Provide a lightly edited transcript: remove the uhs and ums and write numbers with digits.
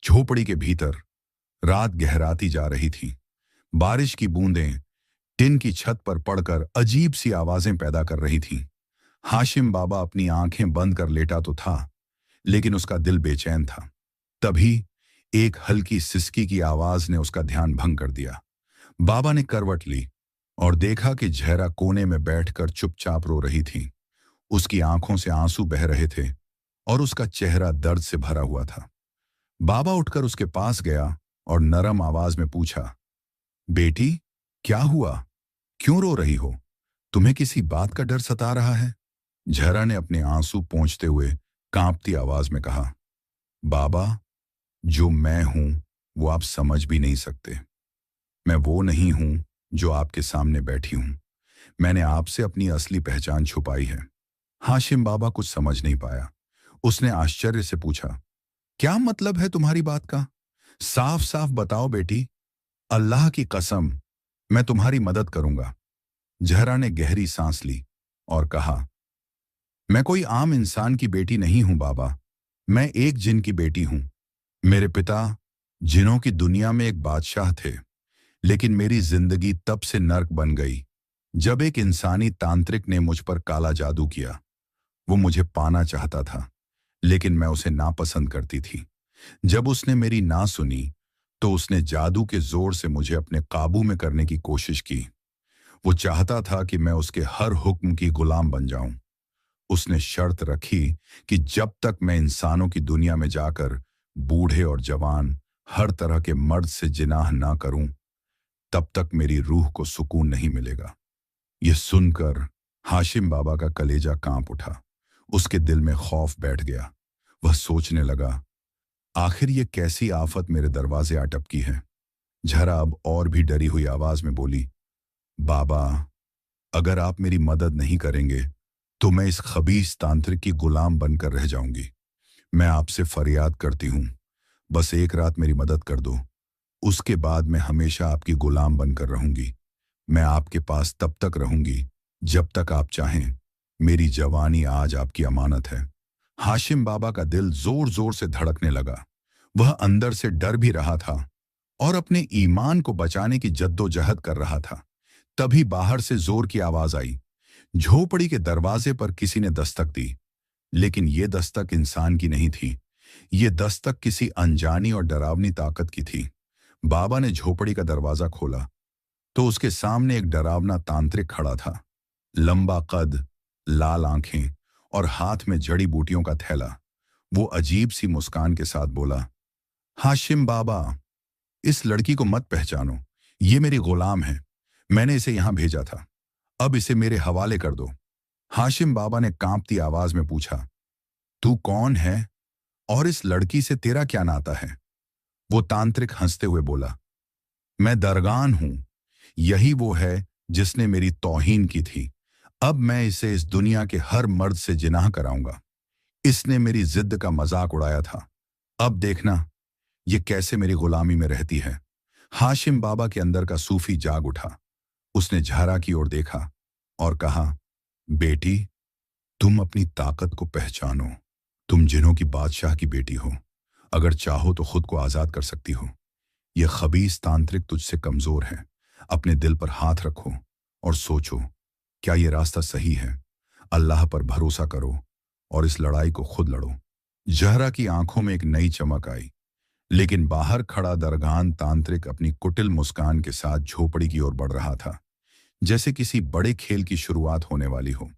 झोपड़ी के भीतर रात गहराती जा रही थी। बारिश की बूंदें टिन की छत पर पड़कर अजीब सी आवाजें पैदा कर रही थीं। हाशिम बाबा अपनी आंखें बंद कर लेटा तो था, लेकिन उसका दिल बेचैन था। तभी एक हल्की सिसकी की आवाज ने उसका ध्यान भंग कर दिया। बाबा ने करवट ली और देखा कि जहरा कोने में बैठकर चुपचाप रो रही थी। उसकी आंखों से आंसू बह रहे थे और उसका चेहरा दर्द से भरा हुआ था। बाबा उठकर उसके पास गया और नरम आवाज में पूछा, बेटी, क्या हुआ? क्यों रो रही हो? तुम्हें किसी बात का डर सता रहा है? जहरा ने अपने आंसू पोंछते हुए कांपती आवाज में कहा, बाबा, जो मैं हूं वो आप समझ भी नहीं सकते। मैं वो नहीं हूं जो आपके सामने बैठी हूं। मैंने आपसे अपनी असली पहचान छुपाई है। हाशिम बाबा कुछ समझ नहीं पाया। उसने आश्चर्य से पूछा, क्या मतलब है तुम्हारी बात का? साफ साफ बताओ बेटी। अल्लाह की कसम, मैं तुम्हारी मदद करूंगा। जहरा ने गहरी सांस ली और कहा, मैं कोई आम इंसान की बेटी नहीं हूं बाबा। मैं एक जिन की बेटी हूं। मेरे पिता जिनों की दुनिया में एक बादशाह थे, लेकिन मेरी जिंदगी तब से नर्क बन गई जब एक इंसानी तांत्रिक ने मुझ पर काला जादू किया। वो मुझे पाना चाहता था, लेकिन मैं उसे नापसंद करती थी। जब उसने मेरी ना सुनी तो उसने जादू के जोर से मुझे अपने काबू में करने की कोशिश की। वो चाहता था कि मैं उसके हर हुक्म की गुलाम बन जाऊं। उसने शर्त रखी कि जब तक मैं इंसानों की दुनिया में जाकर बूढ़े और जवान हर तरह के मर्द से जिनाह ना करूं, तब तक मेरी रूह को सुकून नहीं मिलेगा। यह सुनकर हाशिम बाबा का कलेजा कांप उठा। उसके दिल में खौफ बैठ गया। वह सोचने लगा, आखिर ये कैसी आफत मेरे दरवाजे आ टपकी है। जहरा अब और भी डरी हुई आवाज में बोली, बाबा, अगर आप मेरी मदद नहीं करेंगे तो मैं इस खबीस तांत्रिक की गुलाम बनकर रह जाऊंगी। मैं आपसे फरियाद करती हूं, बस एक रात मेरी मदद कर दो। उसके बाद मैं हमेशा आपकी गुलाम बनकर रहूंगी। मैं आपके पास तब तक रहूंगी जब तक आप चाहें। मेरी जवानी आज आपकी अमानत है। हाशिम बाबा का दिल जोर जोर से धड़कने लगा। वह अंदर से डर भी रहा था और अपने ईमान को बचाने की जद्दोजहद कर रहा था। तभी बाहर से जोर की आवाज आई। झोपड़ी के दरवाजे पर किसी ने दस्तक दी, लेकिन यह दस्तक इंसान की नहीं थी। ये दस्तक किसी अनजानी और डरावनी ताकत की थी। बाबा ने झोपड़ी का दरवाजा खोला तो उसके सामने एक डरावना तांत्रिक खड़ा था। लंबा कद, लाल आंखें और हाथ में जड़ी बूटियों का थैला। वो अजीब सी मुस्कान के साथ बोला, हाशिम बाबा, इस लड़की को मत पहचानो। ये मेरी गुलाम है। मैंने इसे यहां भेजा था। अब इसे मेरे हवाले कर दो। हाशिम बाबा ने कांपती आवाज में पूछा, तू कौन है और इस लड़की से तेरा क्या नाता है? वो तांत्रिक हंसते हुए बोला, मैं दरगान हूं। यही वो है जिसने मेरी तौहीन की थी। अब मैं इसे इस दुनिया के हर मर्द से जिनाह कराऊंगा। इसने मेरी जिद का मजाक उड़ाया था। अब देखना ये कैसे मेरी गुलामी में रहती है। हाशिम बाबा के अंदर का सूफी जाग उठा। उसने जहरा की ओर देखा और कहा, बेटी, तुम अपनी ताकत को पहचानो। तुम जिन्हों की बादशाह की बेटी हो। अगर चाहो तो खुद को आजाद कर सकती हो। यह खबीस तांत्रिक तुझसे कमजोर है। अपने दिल पर हाथ रखो और सोचो, क्या यह रास्ता सही है? अल्लाह पर भरोसा करो और इस लड़ाई को खुद लड़ो। जहरा की आंखों में एक नई चमक आई, लेकिन बाहर खड़ा दरगान तांत्रिक अपनी कुटिल मुस्कान के साथ झोपड़ी की ओर बढ़ रहा था, जैसे किसी बड़े खेल की शुरुआत होने वाली हो।